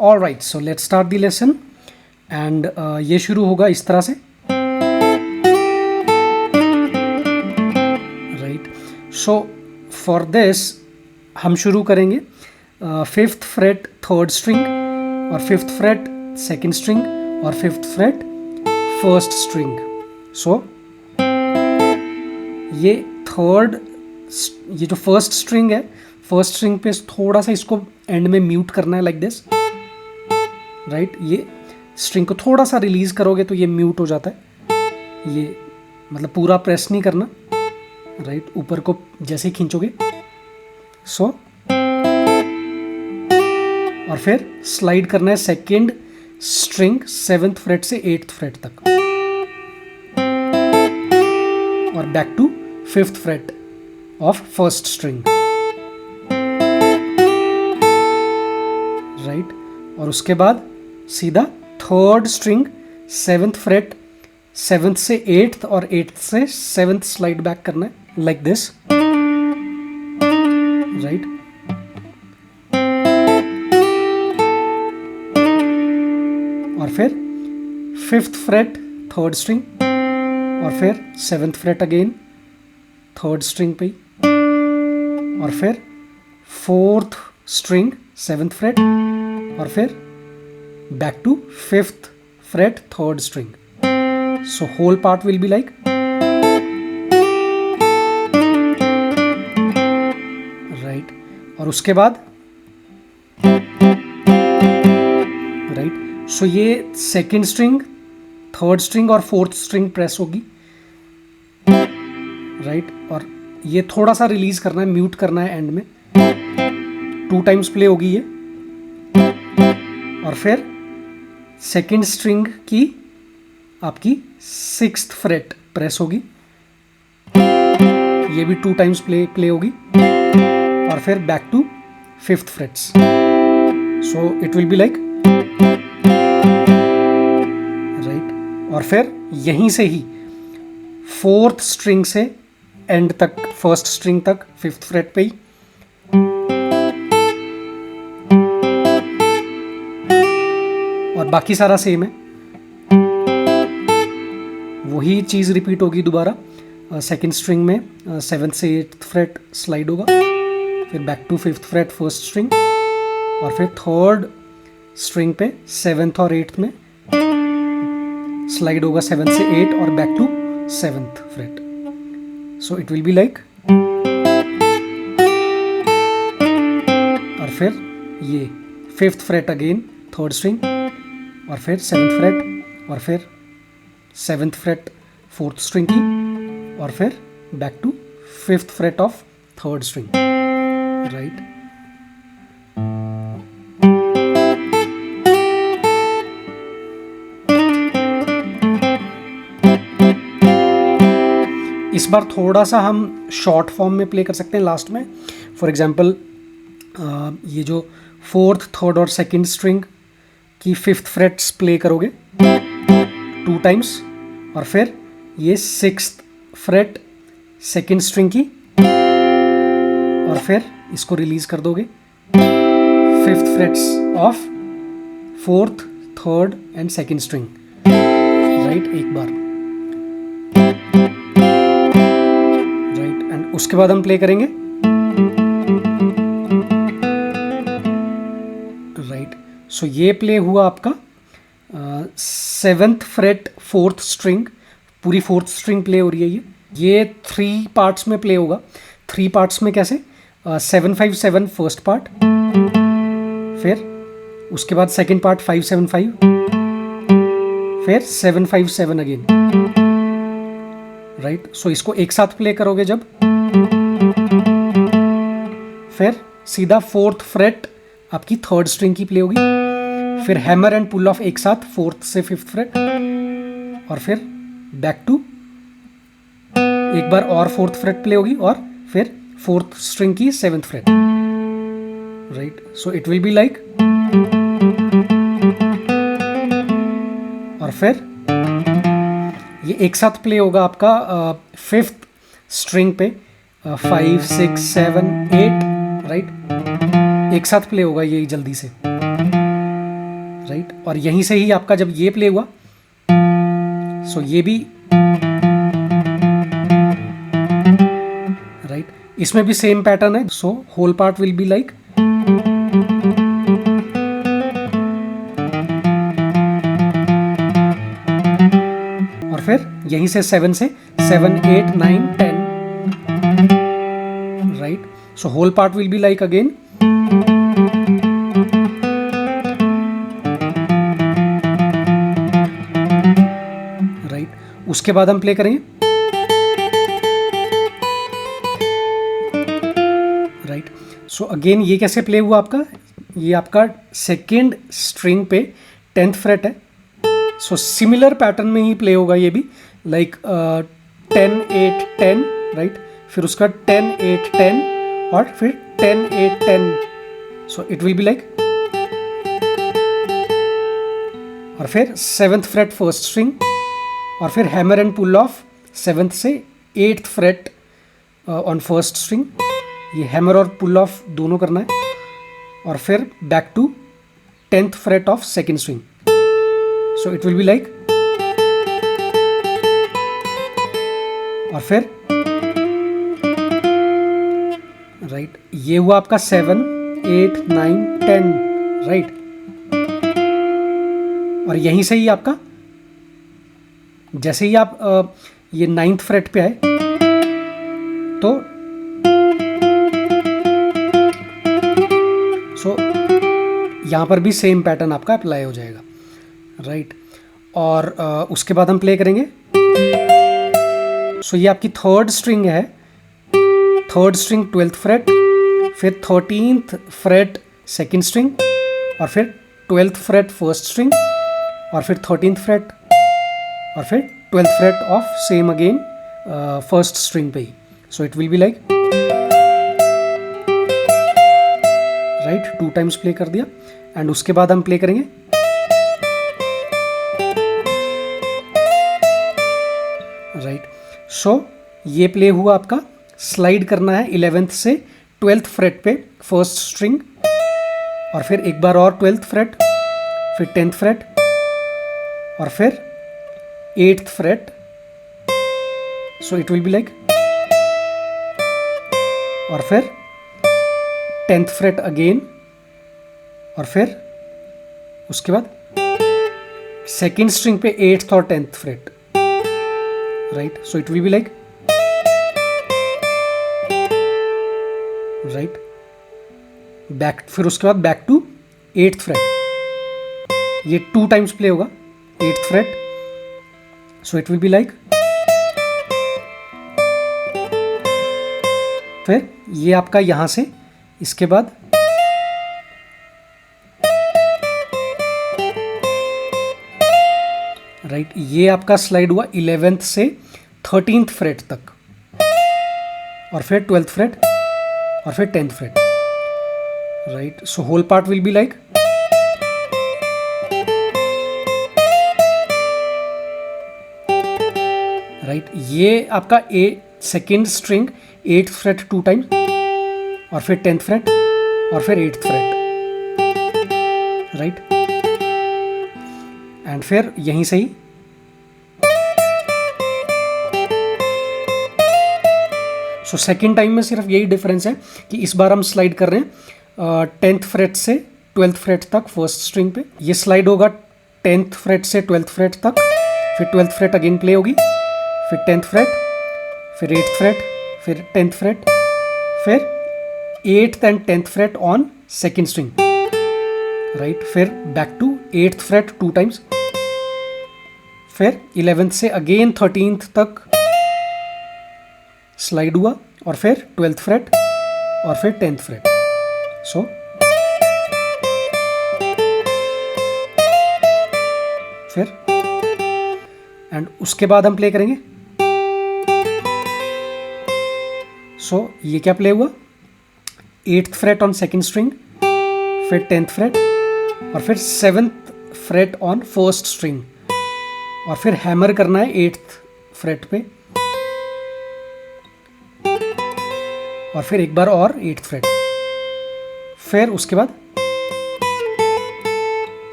All right, so let's start the lesson and ये शुरू होगा इस तरह से, राइट। सो फॉर दिस हम शुरू करेंगे फिफ्थ फ्रेट थर्ड स्ट्रिंग और फिफ्थ फ्रेट सेकेंड स्ट्रिंग और फिफ्थ फ्रेट फर्स्ट स्ट्रिंग। सो ये थर्ड, ये जो फर्स्ट स्ट्रिंग है, फर्स्ट स्ट्रिंग पे थोड़ा सा इसको एंड में म्यूट करना है लाइक दिस, राइट। ये स्ट्रिंग को थोड़ा सा रिलीज करोगे तो ये म्यूट हो जाता है, ये मतलब पूरा प्रेस नहीं करना, राइट। ऊपर को जैसे ही खींचोगे, सो और फिर स्लाइड करना है सेकेंड स्ट्रिंग सेवेंथ फ्रेट से एट्थ फ्रेट तक और back to fifth fret of first string, right. और उसके बाद सीधा third string seventh fret, seventh से एट्थ और एट्थ से सेवेंथ स्लाइड बैक करना है लाइक दिस, राइट। और फिर फिफ्थ फ्रेट थर्ड स्ट्रिंग और फिर seventh fret again third string पे, और फिर फोर्थ स्ट्रिंग सेवेंथ फ्रेट और फिर back to fifth fret third string. So whole part will be like, right. और उसके बाद, राइट, सो ये सेकेंड स्ट्रिंग थर्ड स्ट्रिंग और फोर्थ स्ट्रिंग प्रेस होगी, राइट। और ये थोड़ा सा रिलीज करना है, म्यूट करना है एंड में, 2 टाइम्स प्ले होगी ये। और फिर सेकेंड स्ट्रिंग की आपकी सिक्स्थ फ्रेट प्रेस होगी, ये भी 2 टाइम्स प्ले होगी, और फिर back to fifth frets. So it will be like, right. और फिर यहीं से ही फोर्थ स्ट्रिंग से एंड तक, फर्स्ट स्ट्रिंग तक फिफ्थ फ्रेट पे ही, और बाकी सारा सेम है, वही चीज रिपीट होगी दोबारा। सेकेंड स्ट्रिंग में सेवेंथ से एट्थ फ्रेट स्लाइड होगा, फिर back to fifth fret first string, और फिर थर्ड स्ट्रिंग पे सेवेंथ और एट्थ में स्लाइड होगा सेवेंथ से एट और back to seventh fret. So it will be like, और फिर ये fifth fret again third string और फिर सेवेंथ फ्रेट और फिर सेवेंथ फ्रेट फोर्थ स्ट्रिंग की, और फिर back to fifth fret of third string, right. इस बार थोड़ा सा हम शॉर्ट फॉर्म में प्ले कर सकते हैं लास्ट में। फॉर एग्जांपल ये जो फोर्थ थर्ड और सेकंड स्ट्रिंग की फिफ्थ फ्रेट्स प्ले करोगे 2 टाइम्स, और फिर ये सिक्स्थ फ्रेट सेकंड स्ट्रिंग की, और फिर इसको रिलीज कर दोगे fifth frets of fourth third and second string, right, एक बार, राइट। एंड उसके बाद हम प्ले करेंगे, राइट। सो ये प्ले हुआ आपका सेवेंथ फ्रेट फोर्थ स्ट्रिंग, पूरी फोर्थ स्ट्रिंग प्ले हो रही है ये 3 पार्ट्स में प्ले होगा। 3 पार्ट्स में कैसे, 7-5-7 फर्स्ट पार्ट, फिर उसके बाद सेकंड पार्ट 5-7-5, फिर 7-5-7 अगेन, राइट। सो इसको एक साथ प्ले करोगे जब, फिर सीधा फोर्थ फ्रेट आपकी थर्ड स्ट्रिंग की प्ले होगी, फिर हैमर एंड पुल ऑफ एक साथ फोर्थ से फिफ्थ फ्रेट, और फिर बैक टू एक बार और फोर्थ फ्रेट प्ले होगी, और फिर फोर्थ स्ट्रिंग की seventh freight, right. So it will be like, और फिर ये एक साथ प्ले होगा आपका फिफ्थ स्ट्रिंग पे 5 6 7 8, राइट, एक साथ प्ले होगा ये जल्दी से, राइट। और यहीं से ही आपका जब ये प्ले हुआ, सो ये भी राइट, इसमें भी सेम पैटर्न है। So whole part will be like, और फिर यहीं से 7 से 7 8 9 10, right. So whole part will be like again, right. उसके बाद हम प्ले करेंगे, राइट। सो अगेन ये कैसे प्ले हुआ आपका, ये आपका सेकेंड स्ट्रिंग पे 10th फ्रेट है। सो सिमिलर पैटर्न में ही प्ले होगा ये भी, लाइक 10 8 10, राइट। फिर उसका 10 8 10 और फिर 10 8 10। सो इट विल बी लाइक, और फिर 7th फ्रेट फर्स्ट स्ट्रिंग, और फिर hammer and pull of 7th से 8th fret on first string. ये हैमर और पुल ऑफ दोनों करना है, और फिर back to 10th fret of second string. So it will be like, और फिर राइट, ये हुआ आपका 7 8 9 10, राइट। और यहीं से ही आपका, जैसे ही आप ये 9th फ्रेट पे आए तो सो यहाँ पर भी सेम पैटर्न आपका अप्लाई हो जाएगा, राइट। और उसके बाद हम प्ले करेंगे। सो ये आपकी थर्ड स्ट्रिंग है, थर्ड स्ट्रिंग 12th फ्रेट, फिर 13th फ्रेट सेकेंड स्ट्रिंग, और फिर 12th फ्रेट फर्स्ट स्ट्रिंग, और फिर 13th फ्रेट, और फिर 12th fret of same again first string पे ही। So it will be like, right, 2 times play कर दिया। एंड उसके बाद हम प्ले करेंगे, राइट। सो ये प्ले हुआ आपका, स्लाइड करना है 11th से 12th फ्रेट पे फर्स्ट स्ट्रिंग, और फिर एक बार और 12th फ्रेट, फिर 10th फ्रेट, और फिर 8th freight. So it will be like, और फिर 10th फ्रेट अगेन, और फिर उसके बाद सेकेंड स्ट्रिंग पे 8th और 10th fret, right. So it will be like, right, back, फिर उसके बाद बैक टू 8th फ्रेट। ये 2 टाइम्स प्ले होगा 8th freight. So it will be like, फिर ये आपका यहां से, इसके बाद राइट, ये आपका स्लाइड हुआ 11th से 13th फ्रेट तक, और फिर 12th फ्रेट, और फिर 10th fret, right. So whole part will be like, right. ये आपका second string 8th fret 2 times, और फिर 10th फ्रेट, और फिर 8th फ्रेट, राइट। एंड फिर यहीं से ही सो सेकेंड टाइम में सिर्फ यही डिफरेंस है कि इस बार हम स्लाइड कर रहे हैं 10th फ्रेट से 12th फ्रेट तक फर्स्ट स्ट्रिंग पे। ये स्लाइड होगा 10th फ्रेट से 12th फ्रेट तक, फिर 12th फ्रेट अगेन प्ले होगी, फिर 10th फ्रेट, फिर 8th फ्रेट, फिर 10th फ्रेट, फिर 8th and 10th fret on second string, right. फिर back to 8th fret 2 times, फिर 11th से अगेन 13th तक स्लाइड हुआ, और फिर 12th फ्रेट, और फिर 10th फ्रेट। सो फिर एंड उसके बाद हम प्ले करेंगे। सो ये क्या प्ले हुआ, 8th fret on second string, फिर 10th फ्रेट, और फिर 7th freight on first string, और फिर हैमर करना है 8th फ्रेट पे, और फिर एक बार और 8th फ्रेट, फिर उसके बाद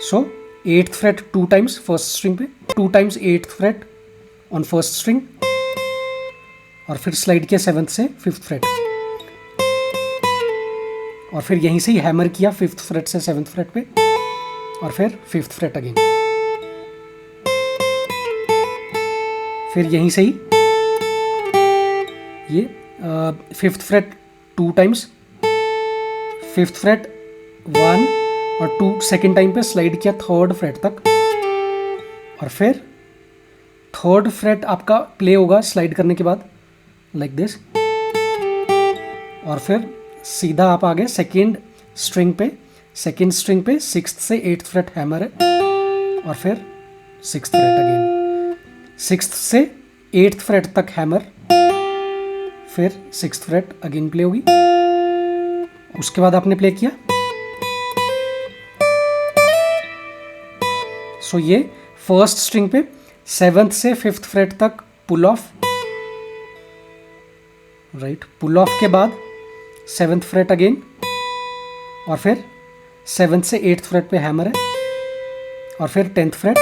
सो eighth freight 2 times first string पे, 2 times eighth freight on first string, और फिर स्लाइड किया 7th से 5th फ्रेट, और फिर यहीं से ही हैमर किया 5th फ्रेट से 7th फ्रेट पे, और फिर 5th फ्रेट अगेन, फिर यहीं से ही ये 5th freight 2 times, 5th freight 1 और 2 सेकेंड टाइम पे स्लाइड किया 3rd फ्रेट तक, और फिर 3rd फ्रेट आपका प्ले होगा स्लाइड करने के बाद लाइक दिस, और फिर सीधा आप आ गए सेकेंड स्ट्रिंग पे, सेकेंड स्ट्रिंग पे 6th से 8th फ्रेट हैमर है, और फिर 6th फ्रेट अगेन, 6th से 8th फ्रेट तक हैमर, फिर 6th फ्रेट अगेन प्ले होगी, उसके बाद आपने प्ले किया। सो ये फर्स्ट स्ट्रिंग पे 7th से 5th फ्रेट तक पुल ऑफ, राइट, पुल ऑफ के बाद 7th फ्रेट अगेन, और फिर 7th से 8th फ्रेट पे हैमर है, और फिर 10th फ्रेट,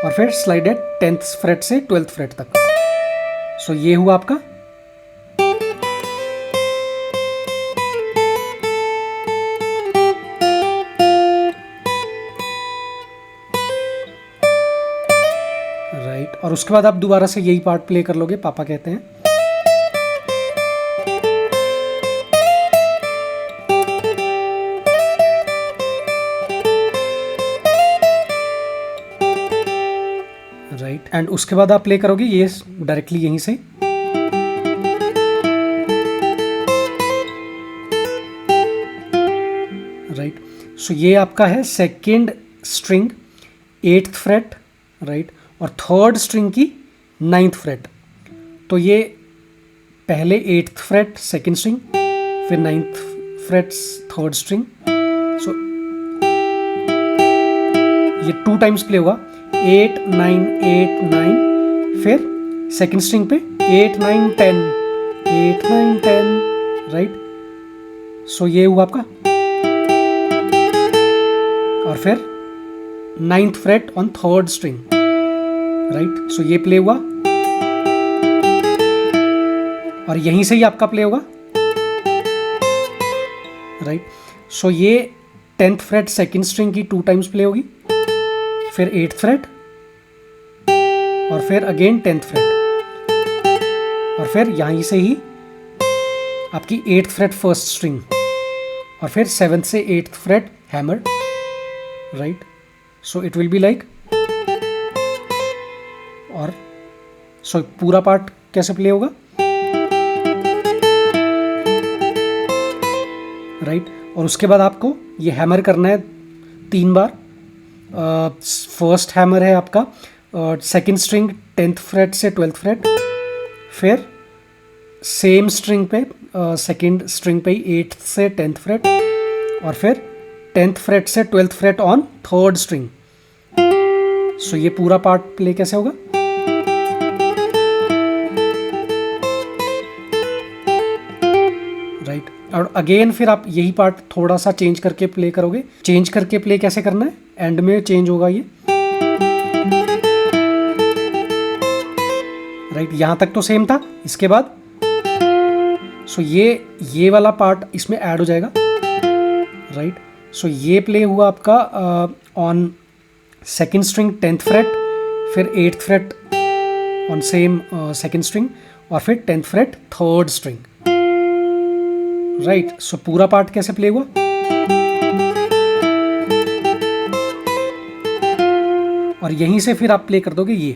और फिर स्लाइडेड 10th फ्रेट से 12th फ्रेट तक। सो ये हुआ आपका राइट, और उसके बाद आप दोबारा से यही पार्ट प्ले कर लोगे, पापा कहते हैं। राइट, एंड उसके बाद आप प्ले करोगे ये डायरेक्टली यहीं से, राइट। सो ये आपका है second string 8th freight, right, और 3rd स्ट्रिंग की 9th फ्रेट। तो ये पहले 8th फ्रेट सेकेंड स्ट्रिंग, फिर 9th फ्रेट 3rd स्ट्रिंग। सो ये 2 टाइम्स प्ले होगा, 8 9 8 9, फिर सेकेंड स्ट्रिंग पे 8 9 10, 8 9 10, राइट। सो ये हुआ आपका, और फिर 9th fret on 3rd string, right. सो ये प्ले हुआ, और यहीं से ही आपका प्ले होगा, राइट। सो ये 10th फ्रेट सेकेंड स्ट्रिंग की 2 टाइम्स प्ले होगी, फिर 8th फ्रेट, और फिर अगेन 10th फ्रेट, और फिर यहीं से ही आपकी 8th फ्रेट फर्स्ट स्ट्रिंग, और फिर 7th से 8th freight hammer, right. So it will be like, और सो पूरा पार्ट कैसे प्ले होगा, राइट। और उसके बाद आपको ये हैमर करना है 3 बार। फर्स्ट हैमर है आपका सेकेंड स्ट्रिंग 10th फ्रेट से 12th फ्रेट, फिर सेम स्ट्रिंग पे सेकेंड स्ट्रिंग पे 8th से 10th फ्रेट, और फिर 10th फ्रेट से 12th freight on 3rd string. सो ये पूरा पार्ट प्ले कैसे होगा, राइट। और अगेन फिर आप यही पार्ट थोड़ा सा चेंज करके प्ले करोगे। चेंज करके प्ले कैसे करना है, एंड में चेंज होगा ये, राइट। यहां तक तो सेम था, इसके बाद सो ये वाला पार्ट इसमें ऐड हो जाएगा, राइट। सो ये प्ले हुआ आपका on second string 10th fret, फिर 8th fret on same second string, और फिर 10th freight 3rd string, right. सो पूरा पार्ट कैसे प्ले हुआ, और यहीं से फिर आप प्ले कर दोगे ये,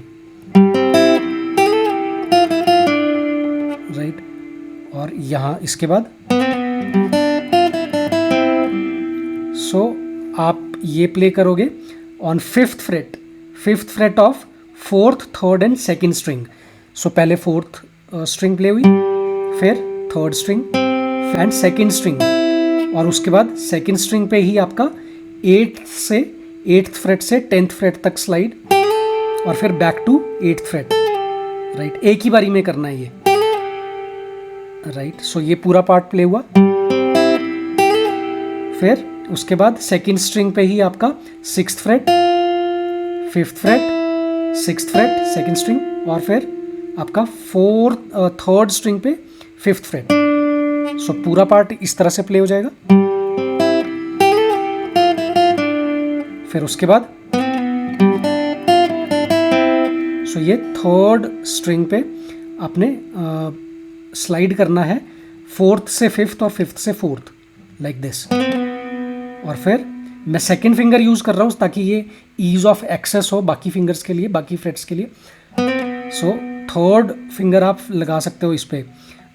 राइट। और यहां इसके बाद सो आप ये प्ले करोगे on 5th fret of 4th 3rd and 2nd string. So पहले 4th स्ट्रिंग प्ले हुई, फिर 3rd string and 2nd string, और उसके बाद 2nd स्ट्रिंग पे ही आपका 8th फ्रेट से 10th फ्रेट तक स्लाइड, और फिर back to 8th freight, right. एक ही बारी में करना है ये, राइट। सो ये पूरा पार्ट प्ले हुआ, फिर उसके बाद 2nd स्ट्रिंग पे ही आपका 6th freight, 5th freight, 6th freight second string, और फिर आपका 3rd स्ट्रिंग पे 5th फ्रेट। सो पूरा पार्ट इस तरह से प्ले हो जाएगा। फिर उसके बाद सो ये 3rd स्ट्रिंग पे आपने स्लाइड करना है 4th से 5th और 5th से 4th, लाइक दिस। और फिर मैं सेकेंड फिंगर यूज कर रहा हूँ ताकि ये ईज ऑफ एक्सेस हो बाकी फिंगर्स के लिए, बाकी फ्रेट्स के लिए। सो 3rd फिंगर आप लगा सकते हो इस पे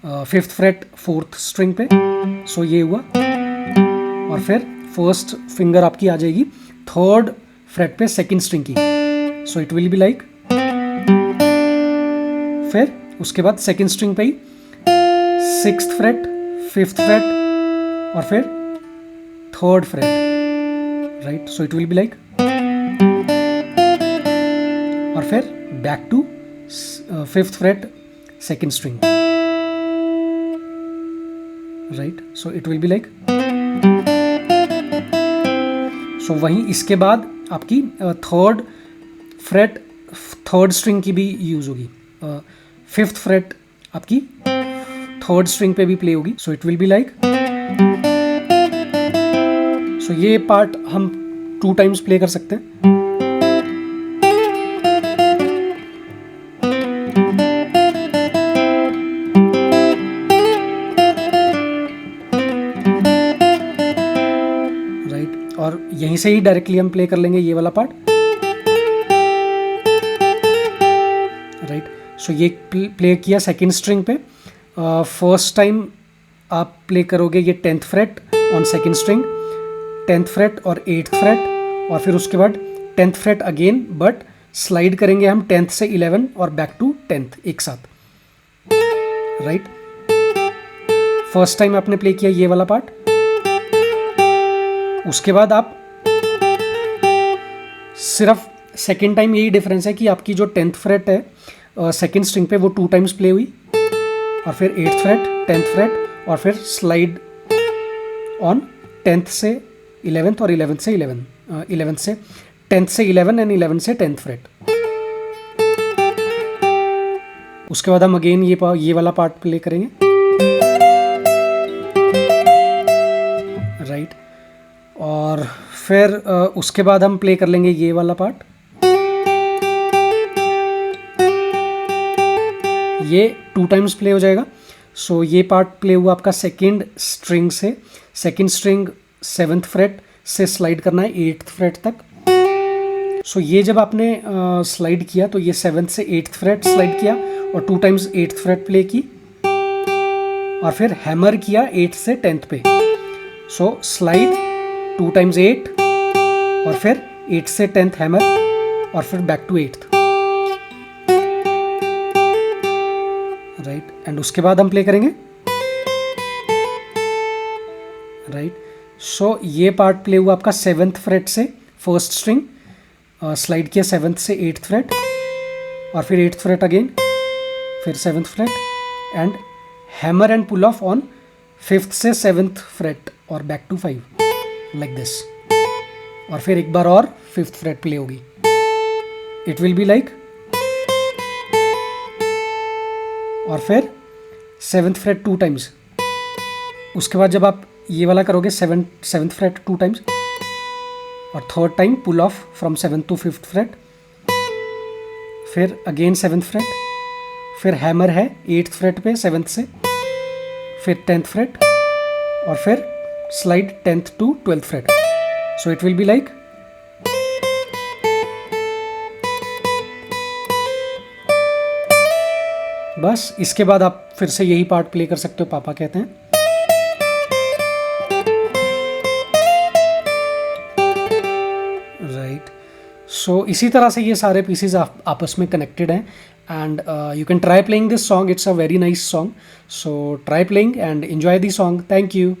5th फ्रेट 4th स्ट्रिंग पे। सो ये हुआ। और फिर 1st फिंगर आपकी आ जाएगी 3rd फ्रेट पे सेकेंड स्ट्रिंग की। सो इट विल बी लाइक। फिर उसके बाद सेकेंड स्ट्रिंग पे ही 6th फ्रेट, 5th फ्रेट और फिर 3rd fret, right. So it will be like. और फिर back to 5th fret second string, right. So it will be like. So वहीं इसके बाद आपकी 3rd फ्रेट 3rd स्ट्रिंग की भी यूज होगी। 5th फ्रेट आपकी 3rd स्ट्रिंग पे भी प्ले होगी। So it will be like. So ये पार्ट हम 2 टाइम्स प्ले कर सकते हैं। राइट। और यहीं से ही डायरेक्टली हम प्ले कर लेंगे ये वाला पार्ट, राइट। सो ये प्ले किया सेकेंड स्ट्रिंग पे। फर्स्ट टाइम आप प्ले करोगे ये 10th fret on second string, 10th freight और 8th फ्रेट, और फिर उसके बाद 10th freight again, but slide करेंगे हम 10th से 11 और बैक टू 10th एक साथ, राइट। फर्स्ट टाइम आपने प्ले किया ये वाला पार्ट। उसके बाद आप सिर्फ सेकेंड टाइम यही डिफरेंस है कि आपकी जो 10th फ्रेट है सेकेंड स्ट्रिंग पे वो 2 टाइम्स प्ले हुई, और फिर 8th फ्रेट, 10th फ्रेट और फिर स्लाइड ऑन 10th से 11th और 11th से 11th से 10th से 11 एंड 11 से 10th फ्रेट। उसके बाद हम अगेन ये वाला पार्ट प्ले करेंगे, राइट। और फिर उसके बाद हम प्ले कर लेंगे ये वाला पार्ट। ये 2 टाइम्स प्ले हो जाएगा। सो ये पार्ट प्ले हुआ आपका सेकेंड स्ट्रिंग से, सेकेंड स्ट्रिंग 7th फ्रेट से स्लाइड करना है 8th फ्रेट तक। सो ये जब आपने स्लाइड किया तो ये 7th से 8th फ्रेट स्लाइड किया और 2 टाइम्स 8th फ्रेट प्ले की, और फिर हैमर किया 8th से 10th पे। सो स्लाइड 2 टाइम्स 8 और फिर 8 से 10th हैमर और फिर back to 8th, right. And उसके बाद हम प्ले करेंगे, राइट। सो ये पार्ट प्ले हुआ आपका 7th फ्रेट से फर्स्ट स्ट्रिंग, स्लाइड किया 7th से 8th फ्रेट और फिर 8th फ्रेट अगेन, फिर 7th fret and hammer and pull off on 5th से 7th फ्रेट और बैक टू 5, लाइक दिस। और फिर एक बार और 5th फ्रेट प्ले होगी। It will be like. और फिर 7th फ्रेट 2 टाइम्स। उसके बाद जब आप ये वाला करोगे 7th फ्रेट 2 टाइम्स और 3rd time pull off from 7th to 5th fret, फिर अगेन 7th फ्रेट, फिर हैमर है 8th फ्रेट पे 7th से, फिर 10th फ्रेट और फिर slide 10th to 12th freight. So it will be like. बस इसके बाद आप फिर से यही पार्ट प्ले कर सकते हो, पापा कहते हैं। राइट। सो इसी तरह से ये सारे पीसेज आपस में कनेक्टेड हैं and you can try playing this song. It's a very nice song. So try playing and enjoy the song. Thank you.